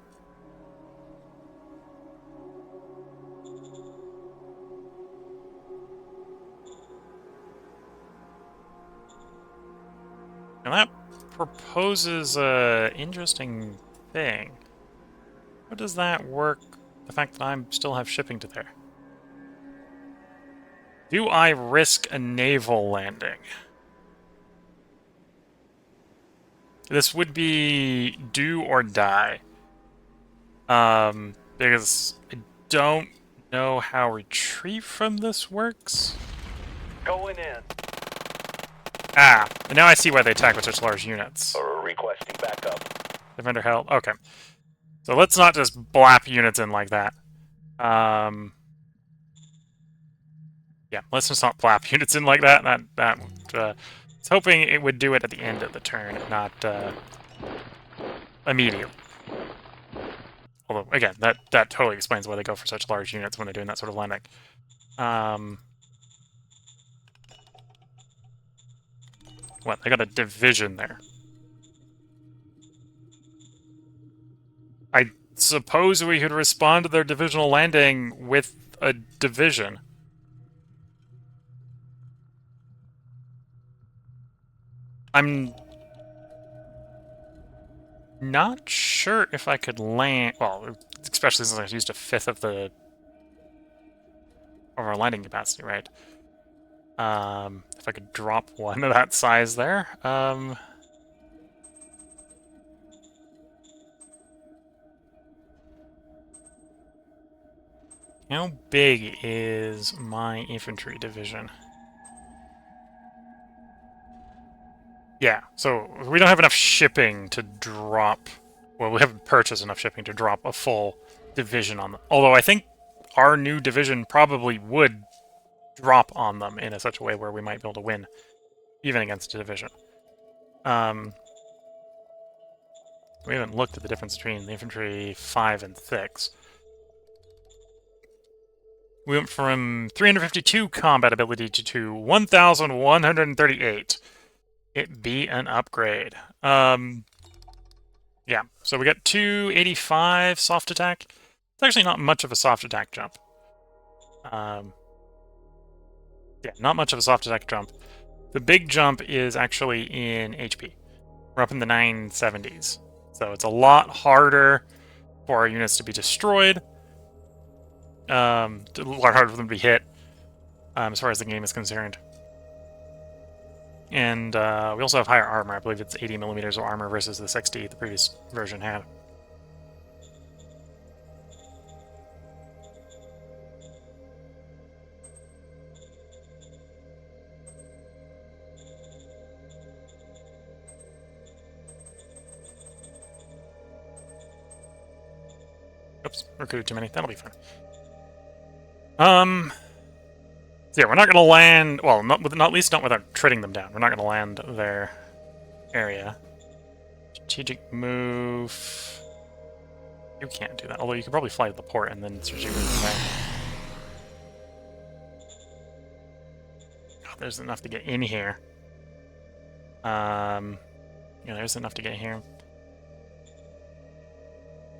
that proposes a interesting thing. How does that work? The fact that I still have shipping to there. Do I risk a naval landing? This would be do or die. Because I don't know how retreat from this works. Going in. Ah, and now I see why they attack with such large units. Requesting backup. Defender held. Okay. So let's not just blap units in like that. Yeah, let's just not blap units in like that. I was hoping it would do it at the end of the turn, not immediately. Although, again, that totally explains why they go for such large units when they're doing that sort of landing. What? They got a division there. I suppose we could respond to their divisional landing with a division. I'm not sure if I could land... Well, especially since I used a fifth of our landing capacity, right? If I could drop one of that size there. How big is my infantry division? Yeah, so we don't have enough shipping to drop... Well, we haven't purchased enough shipping to drop a full division on them. Although I think our new division probably would drop on them in such a way where we might be able to win, even against a division. We haven't looked at the difference between the infantry 5 and 6. We went from 352 combat ability to 1,138. It be an upgrade. Yeah, so we got 285 soft attack. It's actually not much of a soft attack jump. Yeah, not much of a soft attack jump. The big jump is actually in HP. We're up in the 970s. So it's a lot harder for our units to be destroyed. A lot harder for them to be hit, as far as the game is concerned. And we also have higher armor. I believe it's 80 millimeters of armor versus the 60 the previous version had. Oops, recruited too many. That'll be fine. So yeah, we're not going to land... Well, not at least not without trading them down. We're not going to land their area. Strategic move... You can't do that. Although you could probably fly to the port and then strategic move back. Oh, there's enough to get in here. Yeah, there's enough to get here.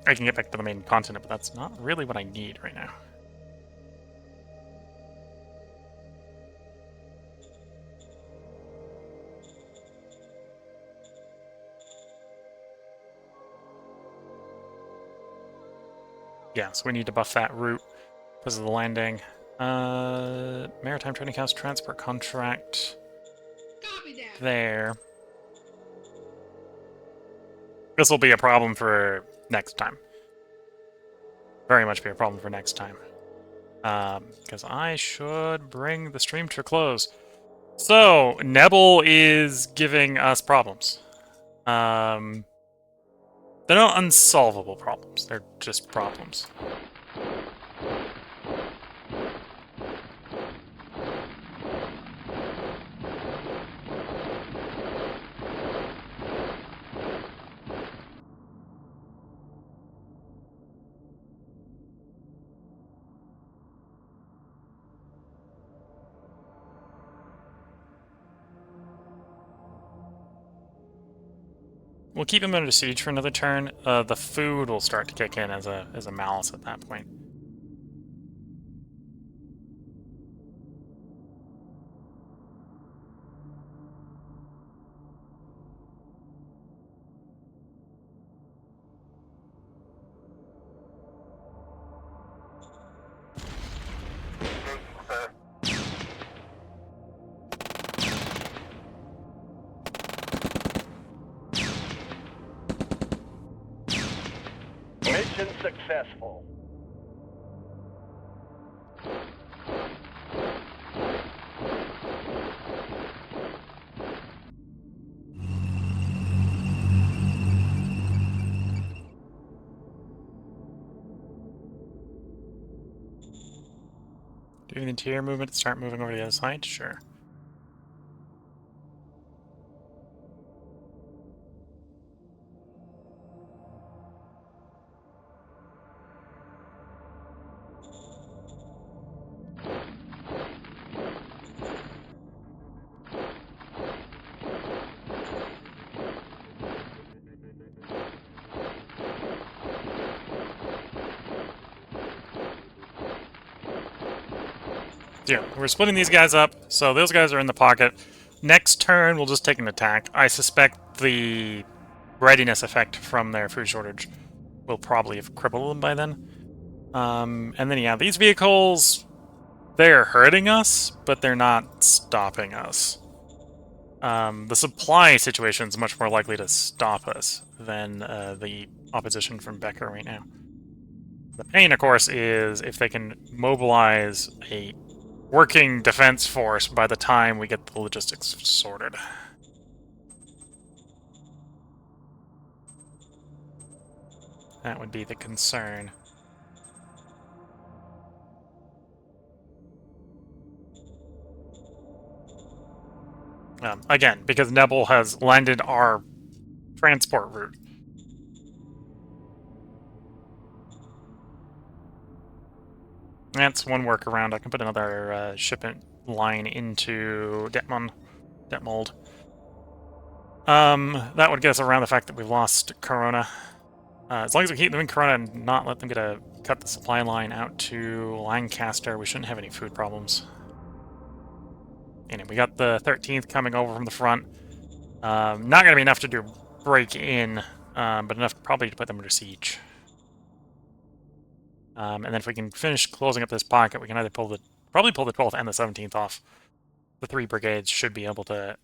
I can get back to the main continent, but that's not really what I need right now. Yeah, so we need to buff that route because of the landing. Maritime Trading House transport contract Copy that. there. This will be a problem for next time. Very much be a problem for next time. Because I should bring the stream to a close. So, Nebel is giving us problems. They're not unsolvable problems. They're just problems. we'll keep him under siege for another turn. The food will start to kick in as a malice at that point. Mission successful. Do the interior movement to start moving over to the other side? Sure. Yeah, we're splitting these guys up, so those guys are in the pocket. Next turn, we'll just take an attack. I suspect the readiness effect from their food shortage will probably have crippled them by then. And then, yeah, these vehicles, they're hurting us, but they're not stopping us. The supply situation is much more likely to stop us than the opposition from Becker right now. The pain, of course, is if they can mobilize a working defense force by the time we get the logistics sorted. That would be the concern. Again, because Nebel has landed our transport route. That's one workaround. I can put another shipment line into Detmold. That would get us around the fact that we've lost Corona. As long as we keep them in Corona and not let them cut the supply line out to Lancaster, we shouldn't have any food problems. And we got the 13th coming over from the front. Not going to be enough to do break in, but enough probably to put them under siege. And then if we can finish closing up this pocket, we can either probably pull the 12th and the 17th off. The 3 brigades should be able to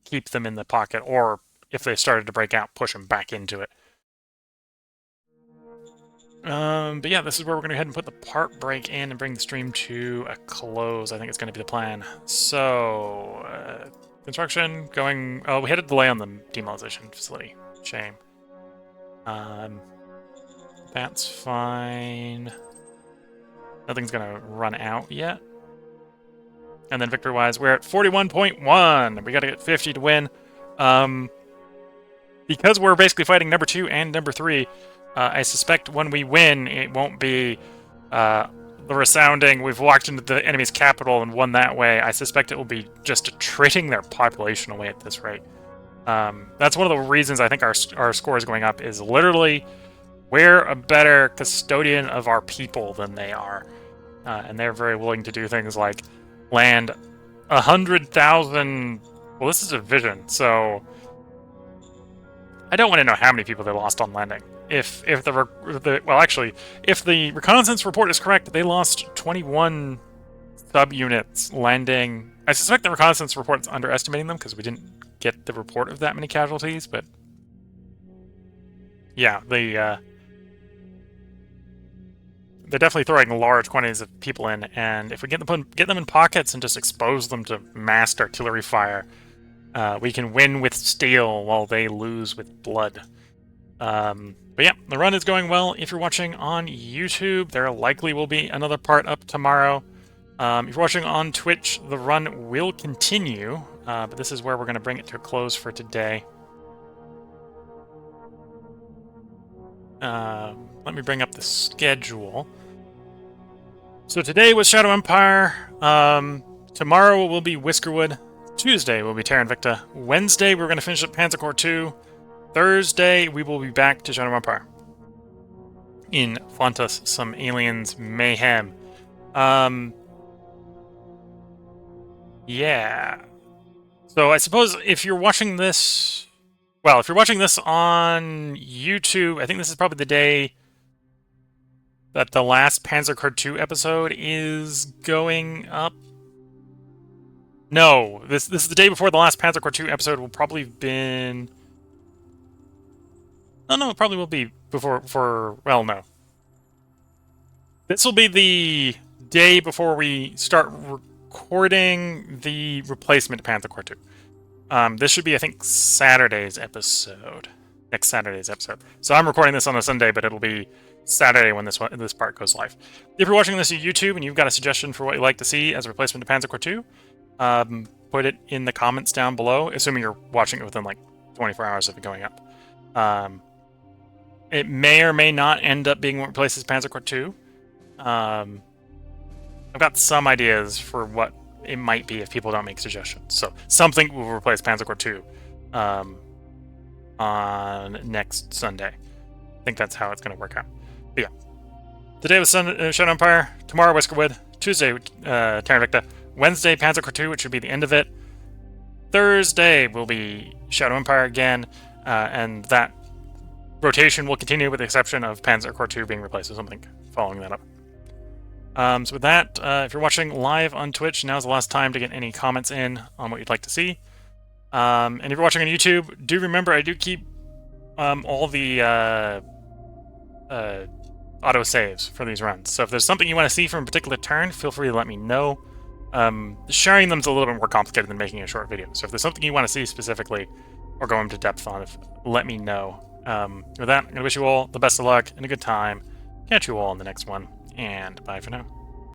keep them in the pocket, or if they started to break out, push them back into it. But yeah, this is where we're going to go ahead and put the part break in and bring the stream to a close. I think it's going to be the plan. So, construction going... Oh, we had a delay on the demolition facility. Shame. That's fine. Nothing's going to run out yet. And then victory-wise, we're at 41.1. We got to get 50 to win. Because we're basically fighting number 2 and number 3, I suspect when we win, it won't be the resounding, we've walked into the enemy's capital and won that way. I suspect it will be just attriting their population away at this rate. That's one of the reasons I think our score is going up, is literally we're a better custodian of our people than they are. And they're very willing to do things like land 100,000... Well, this is a vision, so I don't want to know how many people they lost on landing. If the reconnaissance report is correct, they lost 21 subunits landing. I suspect the reconnaissance report's underestimating them because we didn't get the report of that many casualties, but yeah, they're definitely throwing large quantities of people in, and if we get them in pockets and just expose them to massed artillery fire, we can win with steel while they lose with blood. But yeah, the run is going well. If you're watching on YouTube, there likely will be another part up tomorrow. If you're watching on Twitch, the run will continue, but this is where we're going to bring it to a close for today. Let me bring up the schedule. So today was Shadow Empire. Tomorrow will be Whiskerwood. Tuesday will be Terra Invicta. Wednesday, we're going to finish up Panzer Corps 2. Thursday, we will be back to Shadow Empire. In Fontus, some aliens mayhem. Yeah. So I suppose if you're watching this... Well, if you're watching this on YouTube, I think this is probably the day that the last Panzer Corps 2 episode is going up. No, this is the day before the last Panzer Corps 2 episode will probably have been... No, it probably will be before... Well, no. This will be the day before we start recording the replacement Panzer Corps 2. This should be, I think, Saturday's episode. Next Saturday's episode. So I'm recording this on a Sunday, but it'll be Saturday when this part goes live. If you're watching this on YouTube and you've got a suggestion for what you'd like to see as a replacement to Panzer Corps 2, put it in the comments down below, assuming you're watching it within like 24 hours of it going up. It may or may not end up being what replaces Panzer Corps 2. I've got some ideas for what it might be if people don't make suggestions. So something will replace Panzer Corps 2 on next Sunday. I think that's how it's going to work out. But yeah. Today was Shadow Empire. Tomorrow, Whiskerwood. Tuesday, Terra Victa. Wednesday, Panzer Corps 2, which should be the end of it. Thursday will be Shadow Empire again, and that rotation will continue with the exception of Panzer Corps 2 being replaced with something following that up. So with that, if you're watching live on Twitch, now's the last time to get any comments in on what you'd like to see. And if you're watching on YouTube, do remember I do keep all the auto saves for these runs. So if there's something you want to see from a particular turn, feel free to let me know. Sharing them's a little bit more complicated than making a short video. So if there's something you want to see specifically or go into depth on, let me know. With that, I'm going to wish you all the best of luck and a good time. Catch you all in the next one, and bye for now.